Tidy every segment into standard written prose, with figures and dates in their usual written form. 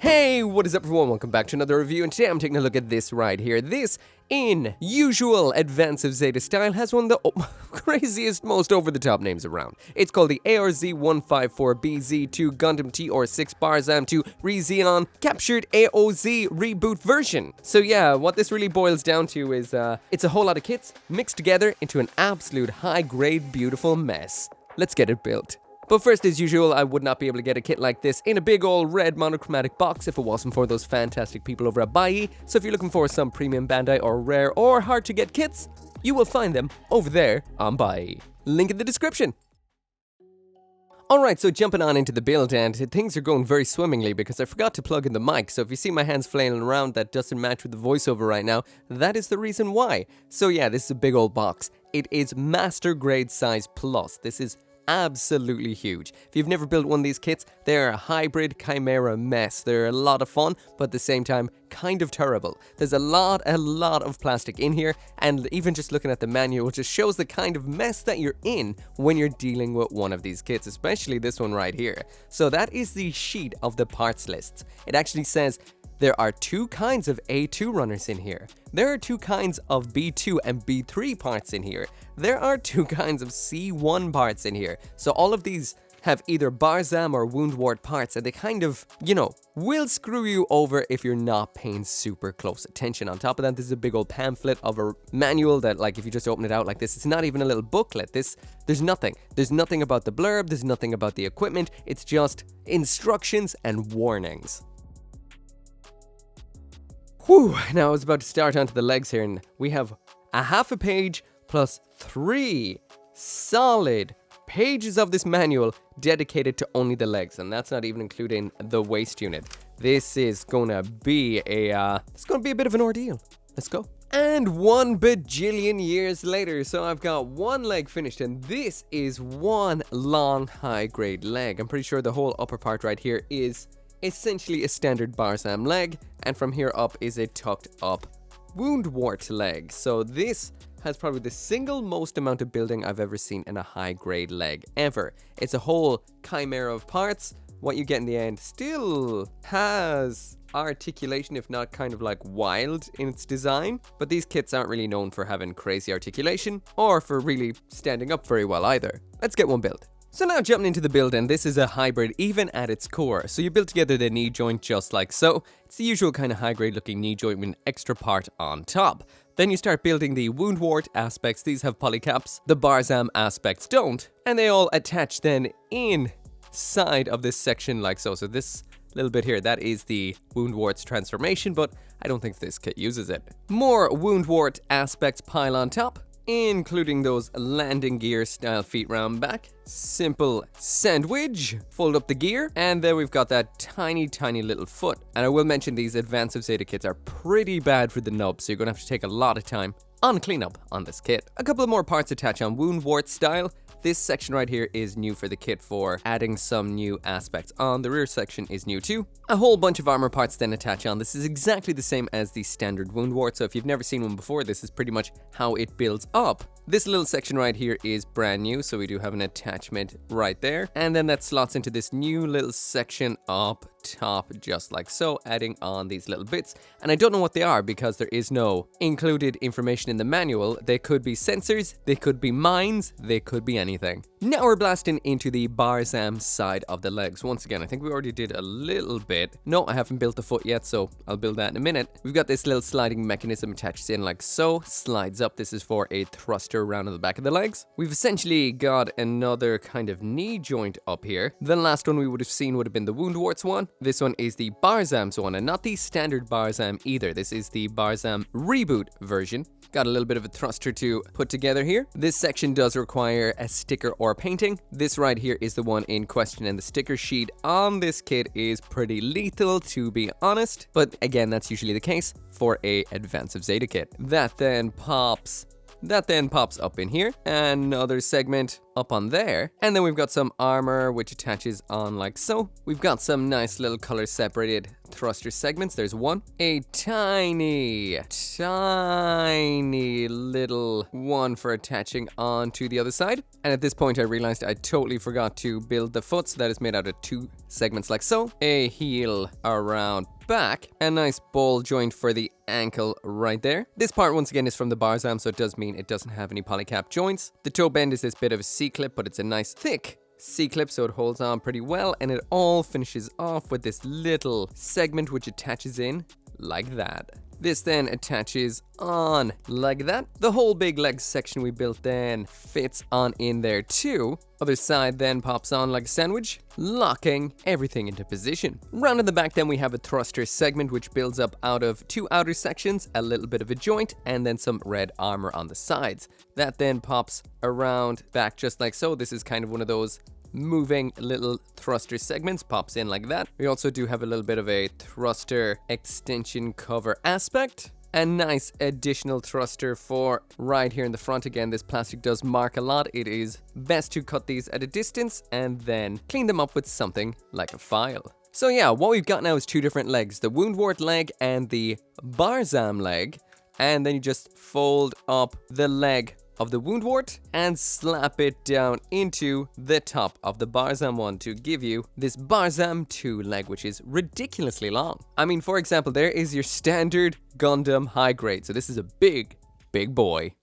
Hey, what is up everyone? Welcome back to another review, and today I'm taking a look at this right here. This, in usual Advance of Zeta style, has one of the craziest, most over-the-top names around. It's called the ARZ-154BZ2 Gundam TR-6 BARZAM 2 REZEON Captured AOZ Reboot version. So yeah, what this really boils down to is, it's a whole lot of kits mixed together into an absolute high-grade, beautiful mess. Let's get it built. But first, as usual, I would not be able to get a kit like this in a big old red monochromatic box if it wasn't for those fantastic people over at Bai. So if you're looking for some premium Bandai or rare or hard to get kits, you will find them over there on Bai. Link in the description. Alright, so jumping on into the build, and things are going very swimmingly because I forgot to plug in the mic, so if you see my hands flailing around that doesn't match with the voiceover right now, that is the reason why. So yeah, this is a big old box. It is Master Grade Size Plus. This is absolutely huge. If you've never built one of these kits, they're a hybrid chimera mess. They're a lot of fun, but at the same time, kind of terrible. There's a lot of plastic in here, and even just looking at the manual just shows the kind of mess that you're in when you're dealing with one of these kits, especially this one right here. So that is the sheet of the parts lists. It actually says there are two kinds of A2 runners in here. There are two kinds of B2 and B3 parts in here. There are two kinds of C1 parts in here. So all of these have either BARZAM or wound wart parts, and they kind of, you know, will screw you over if you're not paying super close attention. On top of that, this is a big old pamphlet of a manual that, like, if you just open it out like this, it's not even a little booklet. There's nothing. There's nothing about the blurb, there's nothing about the equipment, it's just instructions and warnings. Whew, now I was about to start onto the legs here, and we have a half a page plus 3 solid pages of this manual dedicated to only the legs, and that's not even including the waist unit. This is gonna be a bit of an ordeal. Let's go. And 1 bajillion years later, so I've got one leg finished, and this is one long high-grade leg. I'm pretty sure the whole upper part right here is essentially a standard BARZAM leg, and from here up is a tucked up wound wart leg. So this has probably the single most amount of building I've ever seen in a high grade leg ever. It's a whole chimera of parts. What you get in the end still has articulation, if not kind of like wild in its design, but these kits aren't really known for having crazy articulation or for really standing up very well either. Let's get one built. So now jumping into the build, and this is a hybrid even at its core. So you build together the knee joint just like so. It's the usual kind of high grade looking knee joint with an extra part on top. Then you start building the wound wart aspects. These have polycaps. The BARZAM aspects don't. And they all attach then inside of this section like so. So this little bit here, that is the wound wart's transformation, but I don't think this kit uses it. More wound wart aspects pile on top, including those landing gear style feet round back. Simple sandwich, fold up the gear, and then we've got that tiny little foot. And I will mention these Advance of Zeta kits are pretty bad for the nub, so you're gonna have to take a lot of time on cleanup on this kit. A couple of more parts attach on wound wart style. This section right here is new for the kit for adding some new aspects on. The rear section is new too. A whole bunch of armor parts then attach on. This is exactly the same as the standard wound wart, so if you've never seen one before, this is pretty much how it builds up. This little section right here is brand new, so we do have an attachment right there. And then that slots into this new little section up top, just like so, adding on these little bits. And I don't know what they are because there is no included information in the manual. They could be sensors, they could be mines, they could be anything. Now we're blasting into the BARZAM side of the legs. Once again, I think we already did a little bit. No, I haven't built the foot yet, so I'll build that in a minute. We've got this little sliding mechanism attaches in like so, slides up. This is for a thruster around on the back of the legs. We've essentially got another kind of knee joint up here. The last one we would have seen would have been the wound warts one. This one is the BARZAM's one, and not the standard BARZAM either. This is the BARZAM reboot version. Got a little bit of a thruster to put together here. This section does require a sticker or painting. This right here is the one in question, and the sticker sheet on this kit is pretty lethal, to be honest. But again, that's usually the case for a Advance of Zeta kit. That then pops up in here, another segment up on there, and then we've got some armor which attaches on like so. We've got some nice little color separated thruster segments. There's one. A tiny little one for attaching onto the other side. And at this point I realized I totally forgot to build the foot, so that is made out of 2 segments like so. A heel around back, a nice ball joint for the ankle right there. This part once again is from the BARZAM, so it does mean it doesn't have any polycap joints. The toe bend is this bit of a C-clip, but it's a nice thick C-clip, so it holds on pretty well, and it all finishes off with this little segment which attaches in like that. This then attaches on like that. The whole big leg section we built then fits on in there too. Other side then pops on like a sandwich, locking everything into position. Round in the back then we have a thruster segment which builds up out of 2 outer sections, a little bit of a joint, and then some red armor on the sides. That then pops around back just like so. This is kind of one of those moving little thruster segments, pops in like that. We also do have a little bit of a thruster extension cover aspect. A nice additional thruster for right here in the front. Again, this plastic does mark a lot. It is best to cut these at a distance and then clean them up with something like a file. So yeah, what we've got now is 2 different legs, the Woundwort leg and the BARZAM leg. And then you just fold up the leg of the Woundwort and slap it down into the top of the BARZAM one to give you this BARZAM 2 leg, which is ridiculously long. I mean, for example, there is your standard Gundam high grade, so this is a big boy.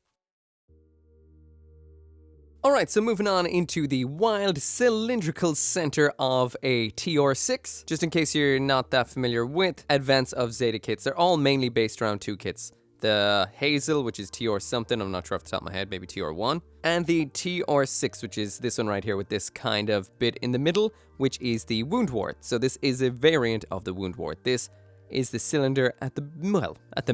Alright, so moving on into the wild cylindrical center of a TR-6. Just in case you're not that familiar with Advance of Zeta kits, they're all mainly based around 2 kits. The Hazel, which is TR something, I'm not sure off the top of my head, maybe TR1. And the TR6, which is this one right here with this kind of bit in the middle, which is the Woundwort. So this is a variant of the Woundwort. This is the cylinder at the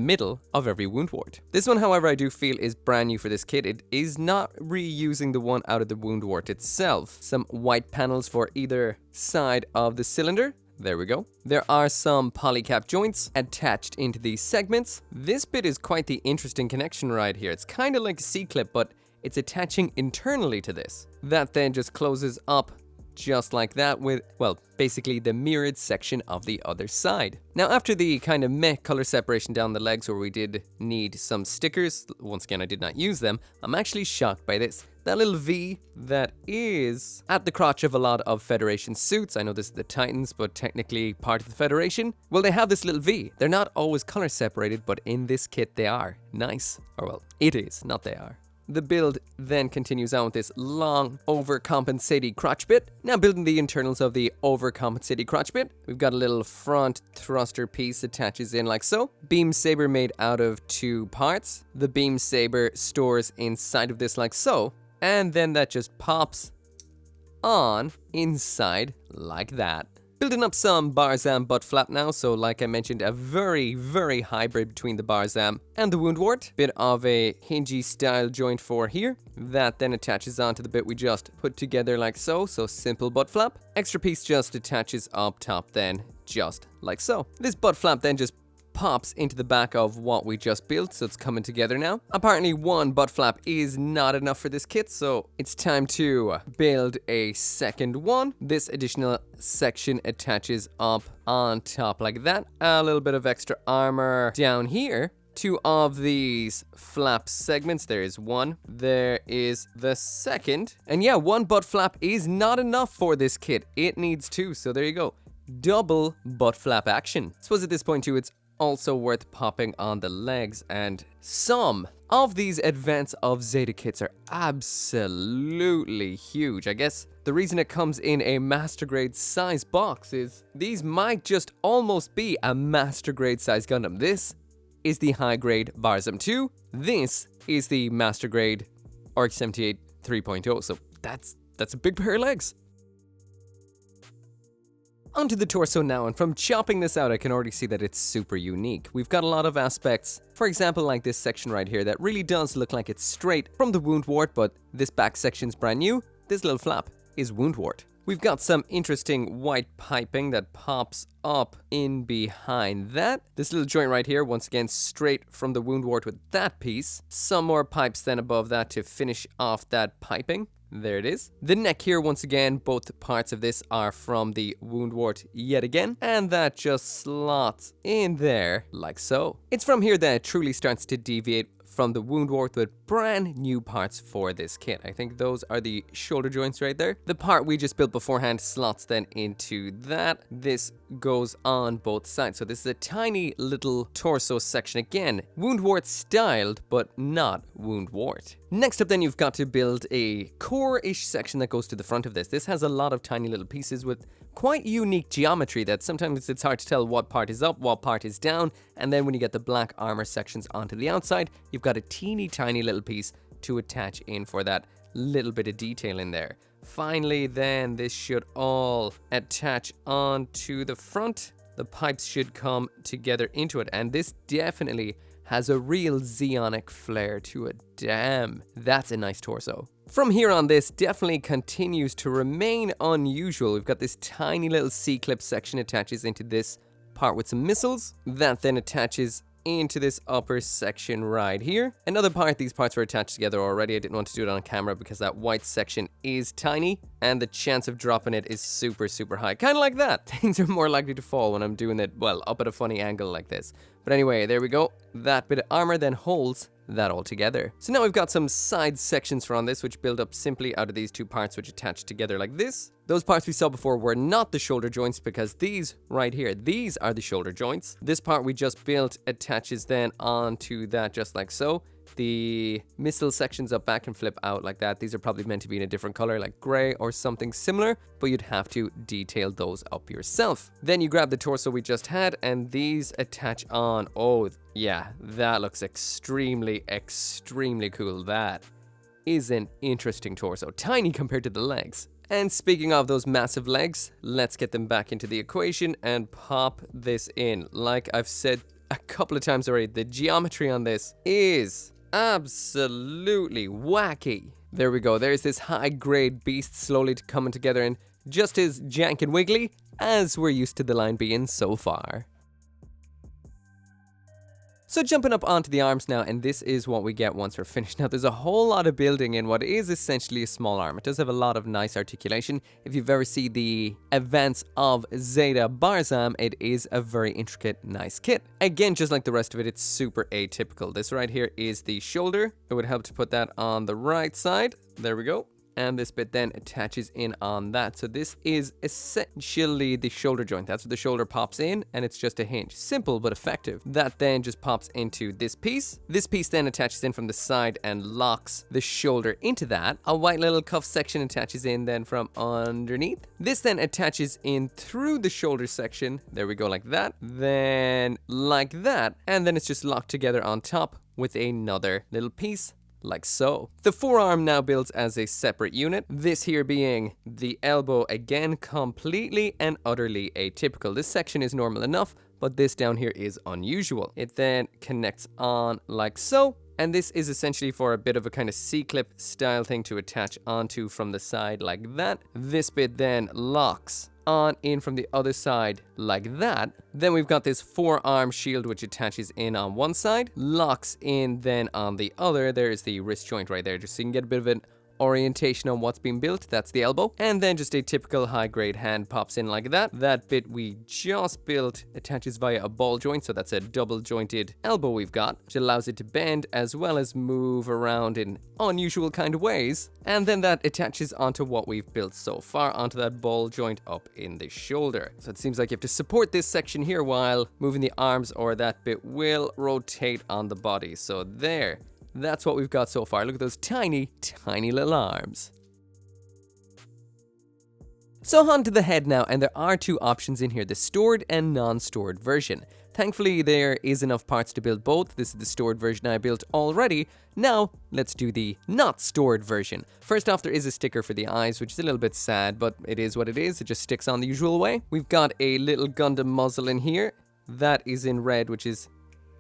middle of every Woundwort. This one, however, I do feel is brand new for this kit. It is not reusing the one out of the Woundwort itself. Some white panels for either side of the cylinder. There we go. There are some polycap joints attached into these segments. This bit is quite the interesting connection right here. It's kind of like a C-clip, but it's attaching internally to this. That then just closes up just like that with, well, basically the mirrored section of the other side. Now, after the kind of meh color separation down the legs where we did need some stickers, once again, I did not use them, I'm actually shocked by this. That little V that is at the crotch of a lot of Federation suits. I know this is the Titans, but technically part of the Federation. Well, they have this little V. They're not always color separated, but in this kit they are. Nice. Or well, it is, not they are. The build then continues on with this long overcompensating crotch bit. Now building the internals of the overcompensating crotch bit. We've got a little front thruster piece attaches in like so. Beam saber made out of 2 parts. The beam saber stores inside of this like so. And then that just pops on inside like that. Building up some BARZAM butt flap now, so like I mentioned, a very hybrid between the BARZAM and the Woundwort. Bit of a hingy style joint for here. That then attaches onto the bit we just put together like so, so simple butt flap. Extra piece just attaches up top then, just like so. This butt flap then just pops into the back of what we just built, so it's coming together now. Apparently 1 butt flap is not enough for this kit, so it's time to build a second one. This additional section attaches up on top like that. A little bit of extra armor down here. 2 of these flap segments. There is 1. There is the second. And yeah, 1 butt flap is not enough for this kit. It needs 2, so there you go. Double butt flap action. I suppose at this point too, it's also worth popping on the legs, and some of these Advance of Zeta kits are absolutely huge. I guess the reason it comes in a master grade size box is these might just almost be a master grade size Gundam. This is the high grade BARZAM 2. This is the master grade RX-78 3.0. So that's a big pair of legs. Onto the torso now, and from chopping this out I can already see that it's super unique. We've got a lot of aspects, for example like this section right here that really does look like it's straight from the Woundwort, but this back section's brand new. This little flap is Woundwort. We've got some interesting white piping that pops up in behind that. This little joint right here, once again straight from the Woundwort with that piece. Some more pipes then above that to finish off that piping. There it is. The neck here, once again, both parts of this are from the wound wart yet again, and that just slots in there like so. It's from here that it truly starts to deviate from the wound wart with brand new parts for this kit. I think those are the shoulder joints right there. The part we just built beforehand slots then into that. This goes on both sides. So this is a tiny little torso section again. Wound wart styled, but not wound wart. Next up then you've got to build a core-ish section that goes to the front of this. This has a lot of tiny little pieces with quite unique geometry that sometimes it's hard to tell what part is up, what part is down, and then when you get the black armor sections onto the outside, you've got a teeny tiny little piece to attach in for that little bit of detail in there. Finally then, this should all attach onto the front. The pipes should come together into it, and this definitely has a real Zeonic flair to it. Damn, that's a nice torso. From here on, this definitely continues to remain unusual. We've got this tiny little C-clip section attaches into this part with some missiles. That then attaches into this upper section right here. Another part, these parts were attached together already. I didn't want to do it on camera because that white section is tiny and the chance of dropping it is super, super high. Kind of like that. Things are more likely to fall when I'm doing it, well, up at a funny angle like this. But anyway, there we go. That bit of armor then holds that all together. So now we've got some side sections for on this, which build up simply out of these two parts, which attach together like this. Those parts we saw before were not the shoulder joints because these right here, these are the shoulder joints. This part we just built attaches then onto that just like so. The missile sections up back and flip out like that. These are probably meant to be in a different color like gray or something similar, but you'd have to detail those up yourself. Then you grab the torso we just had and these attach on. Oh yeah, that looks extremely, extremely cool. That is an interesting torso. Tiny compared to the legs. And speaking of those massive legs, let's get them back into the equation and pop this in. Like I've said a couple of times already, the geometry on this is absolutely wacky. There we go. There's this high-grade beast slowly coming together and just as jank and wiggly as we're used to the line being so far. So jumping up onto the arms now, and this is what we get once we're finished. Now there's a whole lot of building in what is essentially a small arm. It does have a lot of nice articulation. If you've ever seen the events of Zeta BARZAM, it is a very intricate, nice kit. Again, just like the rest of it, it's super atypical. This right here is the shoulder. It would help to put that on the right side. There we go. And this bit then attaches in on that. So this is essentially the shoulder joint. That's where the shoulder pops in, and it's just a hinge. Simple but effective. That then just pops into this piece. This piece then attaches in from the side and locks the shoulder into that. A white little cuff section attaches in then from underneath. This then attaches in through the shoulder section. There we go, like that. Then like that. And then it's just locked together on top with another little piece. Like so. The forearm now builds as a separate unit, this here being the elbow, again completely and utterly atypical. This section is normal enough, but this down here is unusual. It then connects on like so, and this is essentially for a bit of a kind of C-clip style thing to attach onto from the side like that. This bit then locks on in from the other side like that. Then we've got this forearm shield which attaches in on one side, locks in then on the other. There's the wrist joint right there, just so you can get a bit of an orientation on what's being built. That's the elbow. And then just a typical high-grade hand pops in like that. That bit we just built attaches via a ball joint, so that's a double jointed elbow we've got, which allows it to bend as well as move around in unusual kind of ways. And then that attaches onto what we've built so far, onto that ball joint up in the shoulder. So it seems like you have to support this section here while moving the arms, or that bit will rotate on the body. So there. That's what we've got so far. Look at those tiny, tiny little arms. So on to the head now, and there are two options in here, the stored and non-stored version. Thankfully, there is enough parts to build both. This is the stored version I built already. Now, let's do the not stored version. First off, there is a sticker for the eyes, which is a little bit sad, but it is what it is. It just sticks on the usual way. We've got a little Gundam muzzle in here. That is in red, which is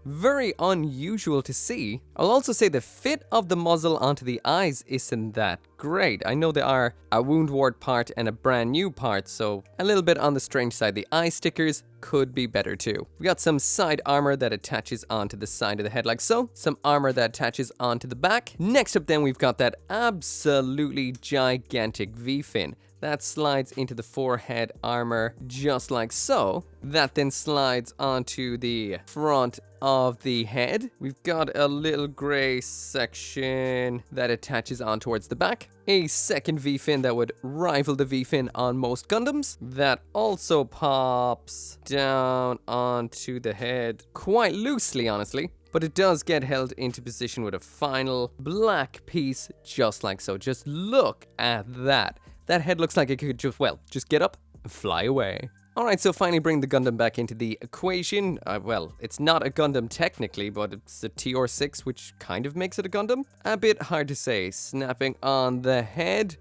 very unusual to see. I'll also say the fit of the muzzle onto the eyes isn't that great. I know there are a wound ward part and a brand new part, so a little bit on the strange side. The eye stickers could be better too. We got some side armor that attaches onto the side of the head like so. Some armor that attaches onto the back. Next up then we've got that absolutely gigantic V-fin. That slides into the forehead armor just like so. That then slides onto the front of the head. We've got a little gray section that attaches on towards the back. A second V-fin that would rival the V-fin on most Gundams. That also pops down onto the head quite loosely, honestly. But it does get held into position with a final black piece just like so. Just look at that. That head looks like it could just get up and fly away. Alright, so finally bring the Gundam back into the equation. Well, it's not a Gundam technically, but it's a TR-6, which kind of makes it a Gundam. A bit hard to say. Snapping on the head,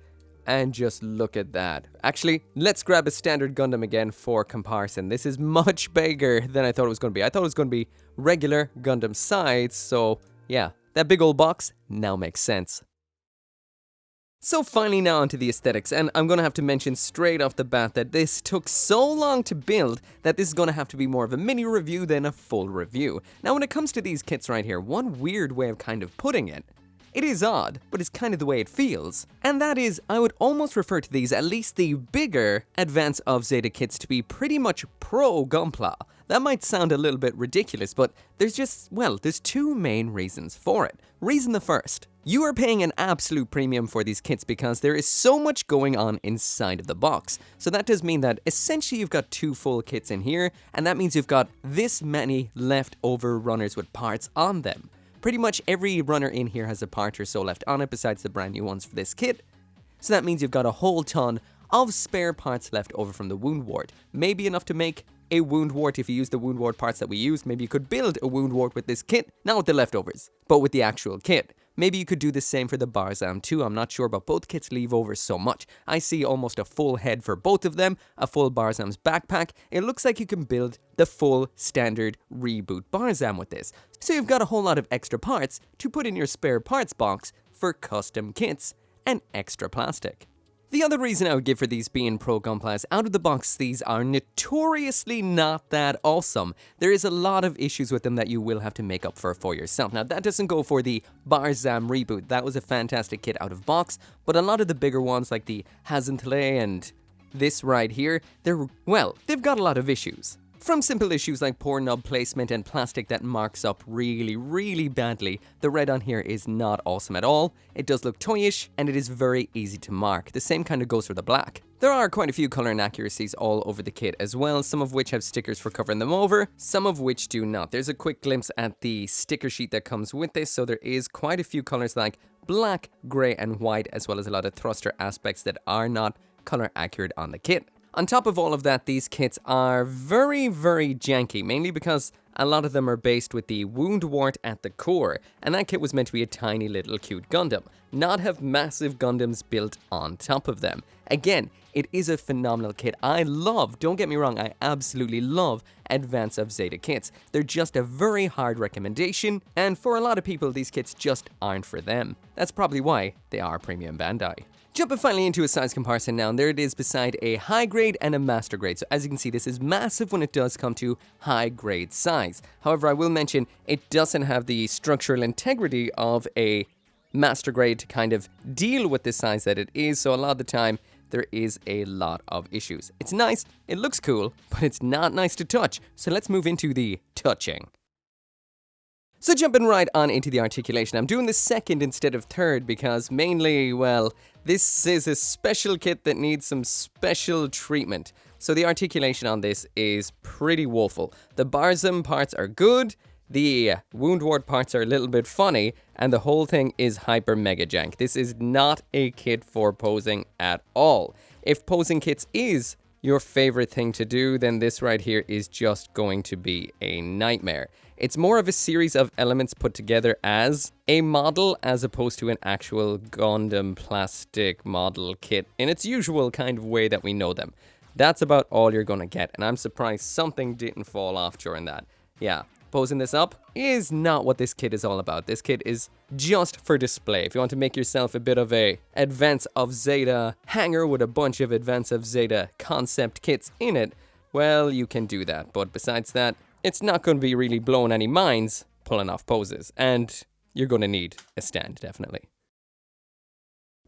and just look at that. Actually, let's grab a standard Gundam again for comparison. This is much bigger than I thought it was going to be. I thought it was going to be regular Gundam size, so yeah, that big old box now makes sense. So finally now onto the aesthetics, and I'm going to have to mention straight off the bat that this took so long to build that this is going to have to be more of a mini review than a full review. Now when it comes to these kits right here, one weird way of kind of putting it, it is odd, but it's kind of the way it feels. And that is, I would almost refer to these, at least the bigger Advance of Zeta kits, to be pretty much pro Gunpla. That might sound a little bit ridiculous, but there's two main reasons for it. Reason the first. You are paying an absolute premium for these kits because there is so much going on inside of the box. So that does mean that essentially you've got 2 full kits in here, and that means you've got this many leftover runners with parts on them. Pretty much every runner in here has a part or so left on it besides the brand new ones for this kit. So that means you've got a whole ton of spare parts left over from the wound ward. Maybe enough to make a wound ward if you use the wound ward parts that we used. Maybe you could build a wound ward with this kit, not with the leftovers, but with the actual kit. Maybe you could do the same for the BARZAM too, I'm not sure, but both kits leave over so much. I see almost a full head for both of them, a full BARZAM's backpack. It looks like you can build the full standard reboot BARZAM with this. So you've got a whole lot of extra parts to put in your spare parts box for custom kits and extra plastic. The other reason I would give for these being pro Gunpla is out of the box these are notoriously not that awesome. There is a lot of issues with them that you will have to make up for yourself. Now that doesn't go for the BARZAM reboot, that was a fantastic kit out of box, but a lot of the bigger ones like the Hazentele and this right here, they've got a lot of issues. From simple issues like poor nub placement and plastic that marks up really badly, the red on here is not awesome at all. It does look toyish, and it is very easy to mark. The same kind of goes for the black. There are quite a few color inaccuracies all over the kit as well, some of which have stickers for covering them over, some of which do not. There's a quick glimpse at the sticker sheet that comes with this, so there is quite a few colors like black, gray, and white, as well as a lot of thruster aspects that are not color accurate on the kit. On top of all of that, these kits are very janky, mainly because a lot of them are based with the wound wart at the core, and that kit was meant to be a tiny little cute Gundam, not have massive Gundams built on top of them. Again, it is a phenomenal kit. Don't get me wrong, I absolutely love Advance of Zeta kits. They're just a very hard recommendation, and for a lot of people, these kits just aren't for them. That's probably why they are premium Bandai. Jumping finally into a size comparison now, and there it is beside a high grade and a master grade. So as you can see, this is massive when it does come to high grade size. However, I will mention it doesn't have the structural integrity of a master grade to kind of deal with the size that it is. So a lot of the time, there is a lot of issues. It's nice, it looks cool, but it's not nice to touch. So let's move into the touching. So jumping right on into the articulation, I'm doing the second instead of third because mainly, this is a special kit that needs some special treatment. So the articulation on this is pretty woeful. The BARZAM parts are good, the wound ward parts are a little bit funny, and the whole thing is hyper mega jank. This is not a kit for posing at all. If posing kits is your favorite thing to do, then this right here is just going to be a nightmare. It's more of a series of elements put together as a model as opposed to an actual Gundam plastic model kit in its usual kind of way that we know them. That's about all you're gonna get, and I'm surprised something didn't fall off during that. Yeah, posing this up is not what this kit is all about. This kit is just for display. If you want to make yourself a bit of a Advance of Zeta hanger with a bunch of Advance of Zeta concept kits in it, well, you can do that. But besides that, it's not going to be really blowing any minds pulling off poses. And you're going to need a stand, definitely.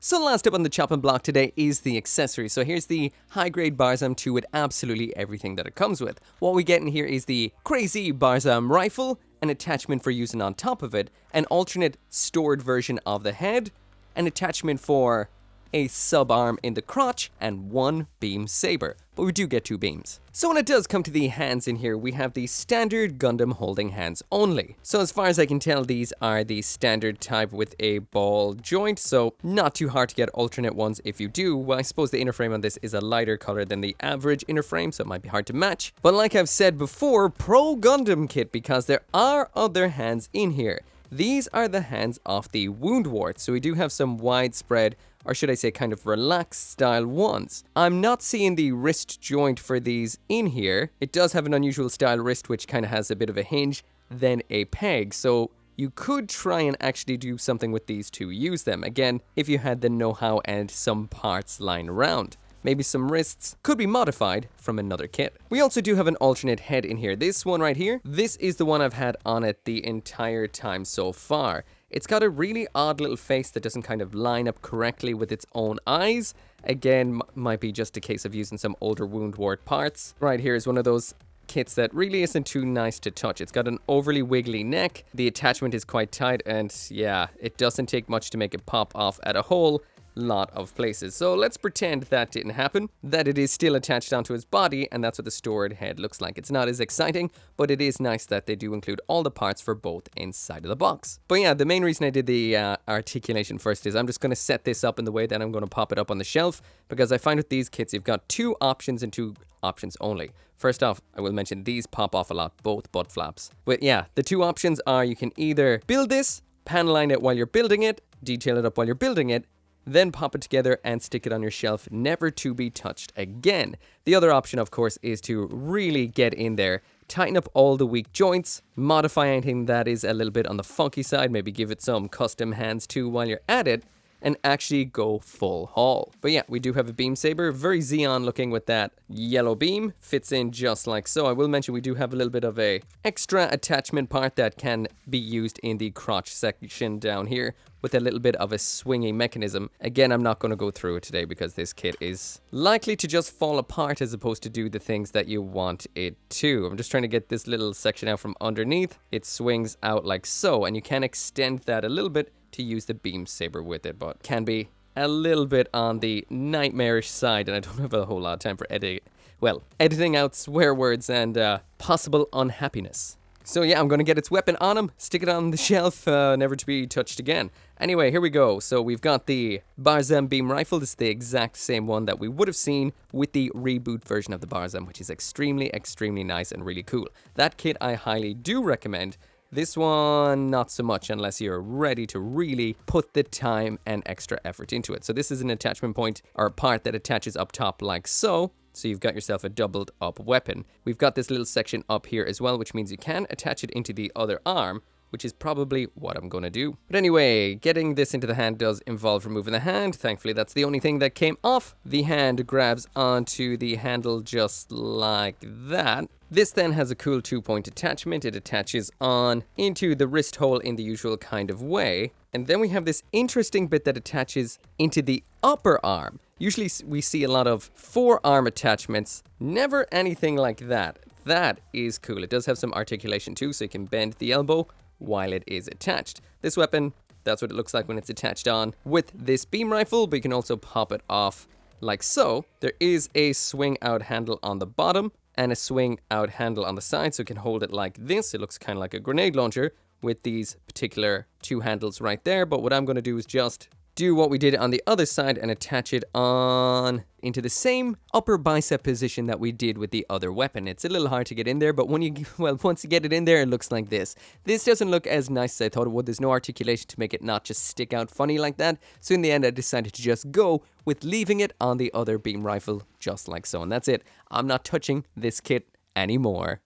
So last up on the chopping block today is the accessory. So here's the high-grade BARZAM 2 with absolutely everything that it comes with. What we get in here is the crazy BARZAM rifle, an attachment for using on top of it, an alternate stored version of the head, an attachment for a sub-arm in the crotch, and one beam saber. But we do get 2 beams. So when it does come to the hands in here, we have the standard Gundam holding hands only. So as far as I can tell, these are the standard type with a ball joint, so not too hard to get alternate ones if you do. Well, I suppose the inner frame on this is a lighter color than the average inner frame, so it might be hard to match. But like I've said before, pro Gundam kit, because there are other hands in here. These are the hands of the wound wart, so we do have some widespread, or should I say kind of relaxed style ones. I'm not seeing the wrist joint for these in here. It does have an unusual style wrist which kind of has a bit of a hinge, then a peg, so you could try and actually do something with these to use them, again, if you had the know-how and some parts lying around. Maybe some wrists could be modified from another kit. We also do have an alternate head in here. This one right here, this is the one I've had on it the entire time so far. It's got a really odd little face that doesn't kind of line up correctly with its own eyes. Again, might be just a case of using some older wound wart parts. Right here is one of those kits that really isn't too nice to touch. It's got an overly wiggly neck. The attachment is quite tight, and yeah, it doesn't take much to make it pop off at a whole lot of places. So let's pretend that didn't happen, that it is still attached onto his body, and that's what the stored head looks like. It's not as exciting, but it is nice that they do include all the parts for both inside of the box. But yeah, the main reason I did the articulation first is I'm just going to set this up in the way that I'm going to pop it up on the shelf, because I find with these kits you've got 2 options and 2 options only. First off, I will mention these pop off a lot, both butt flaps. But yeah, the 2 options are you can either build this, panline it while you're building it, detail it up while you're building it, then pop it together and stick it on your shelf, never to be touched again. The other option, of course, is to really get in there, tighten up all the weak joints, modify anything that is a little bit on the funky side, maybe give it some custom hands too while you're at it, and actually go full haul. But yeah, we do have a beam saber, very Xeon looking with that yellow beam, fits in just like so. I will mention we do have a little bit of a extra attachment part that can be used in the crotch section down here with a little bit of a swinging mechanism. Again, I'm not going to go through it today because this kit is likely to just fall apart as opposed to do the things that you want it to. I'm just trying to get this little section out from underneath. It swings out like so, and you can extend that a little bit to use the beam saber with it, but can be a little bit on the nightmarish side, and I don't have a whole lot of time for editing out swear words and possible unhappiness. So yeah, I'm going to get its weapon on him, stick it on the shelf, never to be touched again. Anyway, here we go. So we've got the BARZAM beam rifle. This is the exact same one that we would have seen with the reboot version of the BARZAM, which is extremely, extremely nice and really cool. That kit I highly do recommend. This one, not so much unless you're ready to really put the time and extra effort into it. So this is an attachment point or part that attaches up top like so. So you've got yourself a doubled up weapon. We've got this little section up here as well, which means you can attach it into the other arm, which is probably what I'm going to do. But anyway, getting this into the hand does involve removing the hand. Thankfully, that's the only thing that came off. The hand grabs onto the handle just like that. This then has a cool 2-point attachment. It attaches on into the wrist hole in the usual kind of way. And then we have this interesting bit that attaches into the upper arm. Usually we see a lot of forearm attachments, never anything like that. That is cool. It does have some articulation too, so you can bend the elbow while it is attached. This weapon, that's what it looks like when it's attached on with this beam rifle, but you can also pop it off like so. There is a swing out handle on the bottom and a swing out handle on the side, so you can hold it like this. It looks kind of like a grenade launcher with these particular 2 handles right there, but what I'm going to do is just do what we did on the other side and attach it on into the same upper bicep position that we did with the other weapon. It's a little hard to get in there, but once you get it in there, it looks like this. This doesn't look as nice as I thought it would. There's no articulation to make it not just stick out funny like that. So in the end, I decided to just go with leaving it on the other beam rifle just like so. And that's it. I'm not touching this kit anymore.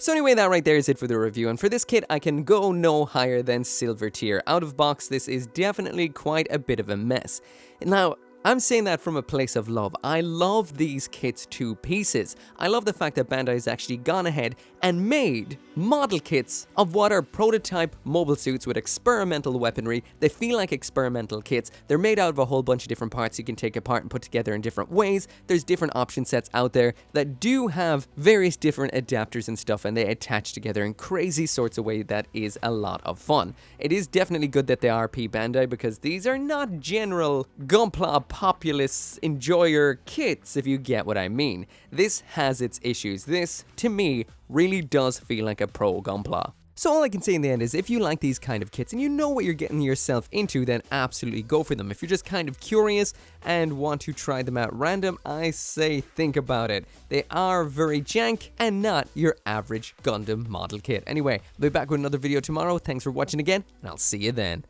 So anyway, that right there is it for the review, and for this kit I can go no higher than silver tier. Out of box, this is definitely quite a bit of a mess. Now, I'm saying that from a place of love. I love these kits to pieces. I love the fact that Bandai has actually gone ahead and made model kits of what are prototype mobile suits with experimental weaponry. They feel like experimental kits. They're made out of a whole bunch of different parts you can take apart and put together in different ways. There's different option sets out there that do have various different adapters and stuff, and they attach together in crazy sorts of ways that is a lot of fun. It is definitely good that they are P Bandai, because these are not general Gunpla populace enjoyer kits, if you get what I mean. This has its issues. This, to me, really does feel like a pro Gunpla. So all I can say in the end is, if you like these kind of kits and you know what you're getting yourself into, then absolutely go for them. If you're just kind of curious and want to try them out random, I say think about it. They are very jank and not your average Gundam model kit. Anyway, I'll be back with another video tomorrow. Thanks for watching again, and I'll see you then.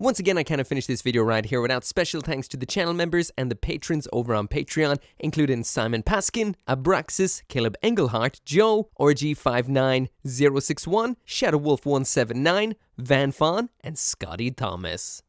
Once again, I kind of finished this video right here without special thanks to the channel members and the patrons over on Patreon, including Simon Paskin, Abraxas, Caleb Engelhart, Joe, RG59061, ShadowWolf179, Van Fawn, and Scotty Thomas.